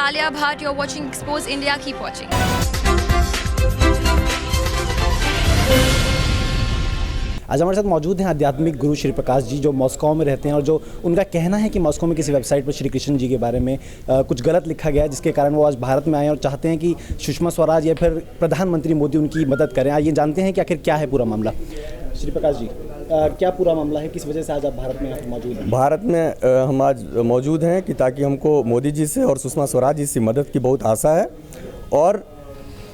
Alia Bhatt. You're watching Expose India. Keep watching. आज हमारे साथ मौजूद हैं आध्यात्मिक गुरु श्री प्रकाश जी, जो मॉस्को में रहते हैं और जो उनका कहना है कि मॉस्को में किसी वेबसाइट पर श्री कृष्ण जी के बारे में कुछ गलत लिखा गया है, जिसके कारण वो आज भारत में आए और चाहते हैं कि सुषमा स्वराज या फिर प्रधानमंत्री मोदी उनकी मदद करें। आइए जानते हैं कि आखिर क्या है पूरा मामला। श्री प्रकाश जी, क्या पूरा मामला है, किस वजह से आज आप भारत में मौजूद हैं? भारत में हम आज मौजूद हैं कि ताकि हमको मोदी जी से और सुषमा स्वराज जी से मदद की बहुत आशा है। और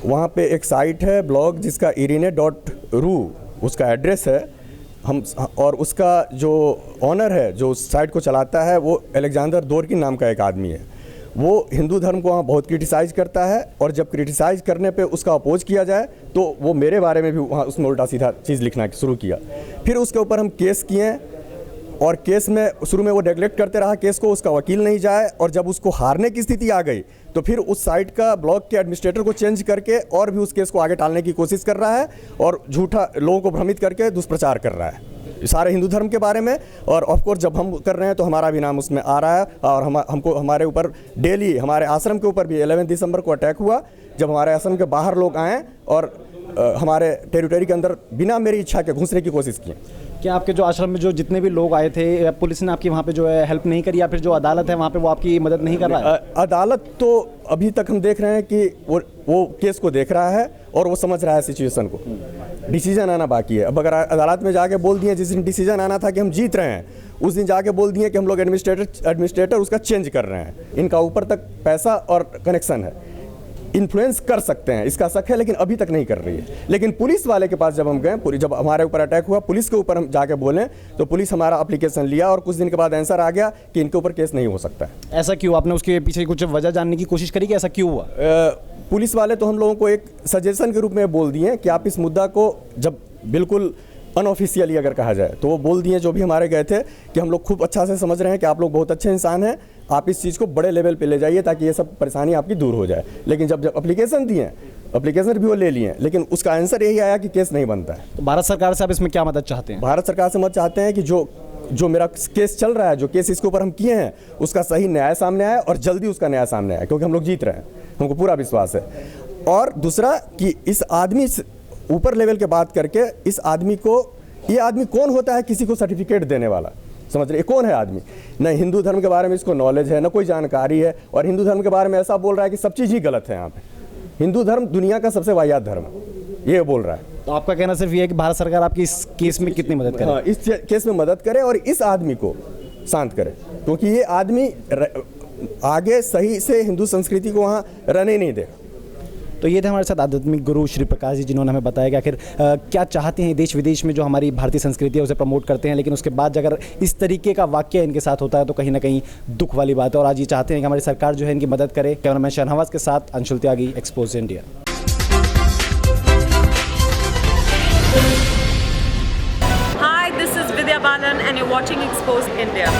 वहाँ पे एक साइट है ब्लॉग जिसका irene.ru उसका एड्रेस है। हम और उसका जो ऑनर है, जो उस साइट को चलाता है, वो अलेक्जेंडर दोरकिन नाम का एक आदमी है। वो हिंदू धर्म को वहाँ बहुत क्रिटिसाइज़ करता है और जब क्रिटिसाइज़ करने पे उसका अपोज किया जाए तो वो मेरे बारे में भी वहाँ उसने उल्टा सीधा चीज़ लिखना शुरू किया। फिर उसके ऊपर हम केस किए और केस में शुरू में वो नेगलेक्ट करते रहा केस को, उसका वकील नहीं जाए और जब उसको हारने की स्थिति आ गई तो फिर उस साइट का ब्लॉग के एडमिनिस्ट्रेटर को चेंज करके और भी उस केस को आगे टालने की कोशिश कर रहा है और झूठा लोगों को भ्रमित करके दुष्प्रचार कर रहा है सारे हिंदू धर्म के बारे में। और ऑफकोर्स जब हम कर रहे हैं तो हमारा भी नाम उसमें आ रहा है और हमको हमारे ऊपर डेली हमारे आश्रम के ऊपर भी 11 दिसंबर को अटैक हुआ, जब हमारे आश्रम के बाहर लोग आए और हमारे टेरिटरी के अंदर बिना मेरी इच्छा के घुसने की कोशिश की। क्या आपके जो आश्रम में जो जितने भी लोग आए थे, पुलिस ने आपकी वहाँ पे जो है हेल्प नहीं करी, या फिर जो अदालत है वहाँ पे वो आपकी मदद नहीं कर रहा है? अदालत तो अभी तक हम देख रहे हैं कि वो केस को देख रहा है और वो समझ रहा है सिचुएशन को। डिसीजन आना बाकी है। अब अगर अदालत में जाके बोल दिए, जिस दिन डिसीजन आना था कि हम जीत रहे हैं, उस दिन जाके बोल दिए कि हम लोग एडमिनिस्ट्रेटर उसका चेंज कर रहे हैं। इनका ऊपर तक पैसा और कनेक्शन है, इन्फ्लुएंस कर सकते हैं, इसका शक है, लेकिन अभी तक नहीं कर रही है। लेकिन पुलिस वाले के पास जब हम गए, जब हमारे ऊपर अटैक हुआ, पुलिस के ऊपर हम जाके बोलें तो पुलिस हमारा एप्लीकेशन लिया और कुछ दिन के बाद आंसर आ गया कि इनके ऊपर केस नहीं हो सकता है। ऐसा क्यों? आपने उसके पीछे कुछ वजह जानने की कोशिश करी कि ऐसा क्यों हुआ? पुलिस वाले तो हम लोगों को एक सजेशन के रूप में बोल दिए कि आप इस मुद्दा को, जब बिल्कुल अनऑफिशियली अगर कहा जाए तो वो बोल दिए जो भी हमारे गए थे कि हम लोग खूब अच्छा से समझ रहे हैं कि आप लोग बहुत अच्छे इंसान हैं, आप इस चीज़ को बड़े लेवल पे ले जाइए ताकि ये सब परेशानी आपकी दूर हो जाए। लेकिन जब एप्लीकेशन दिए, एप्लीकेशन भी वो ले लिए, लेकिन उसका आंसर यही आया कि केस नहीं बनता है। तो भारत सरकार से आप इसमें क्या मदद चाहते हैं? भारत सरकार से मदद चाहते हैं कि जो मेरा केस चल रहा है, जो केस इसके ऊपर हम किए हैं, उसका सही न्याय सामने आए और जल्दी उसका न्याय सामने आए, क्योंकि हम लोग जीत रहे हैं, हमको पूरा विश्वास है। और दूसरा कि इस आदमी से ऊपर लेवल के बात करके इस आदमी को, ये आदमी कौन होता है किसी को सर्टिफिकेट देने वाला, समझ रहे कौन है आदमी? न हिंदू धर्म के बारे में इसको नॉलेज है, न कोई जानकारी है, और हिंदू धर्म के बारे में ऐसा बोल रहा है कि सब चीज़ ही गलत है। यहाँ पे हिंदू धर्म दुनिया का सबसे वाहियात धर्म, ये बोल रहा है। तो आपका कहना सिर्फ ये है कि भारत सरकार आपकी इस केस में कितनी मदद करे? हाँ, इस केस में मदद करे और इस आदमी को शांत करे, क्योंकि ये आदमी आगे सही से हिंदू संस्कृति को वहाँ रहने नहीं दे। तो ये थे हमारे साथ आध्यात्मिक गुरु श्री प्रकाश जी, जिन्होंने हमें बताया कि आखिर क्या चाहते हैं। देश विदेश में जो हमारी भारतीय संस्कृति है उसे प्रमोट करते हैं, लेकिन उसके बाद अगर इस तरीके का वाक्य इनके साथ होता है तो कहीं ना कहीं दुख वाली बात है। और आज ये चाहते हैं कि हमारी सरकार जो है इनकी मदद करे। कैमरामैन शहनवाज के साथ Anshul Tyagi, expose India. Hi, this is Vidya Balan and you're watching Expose India.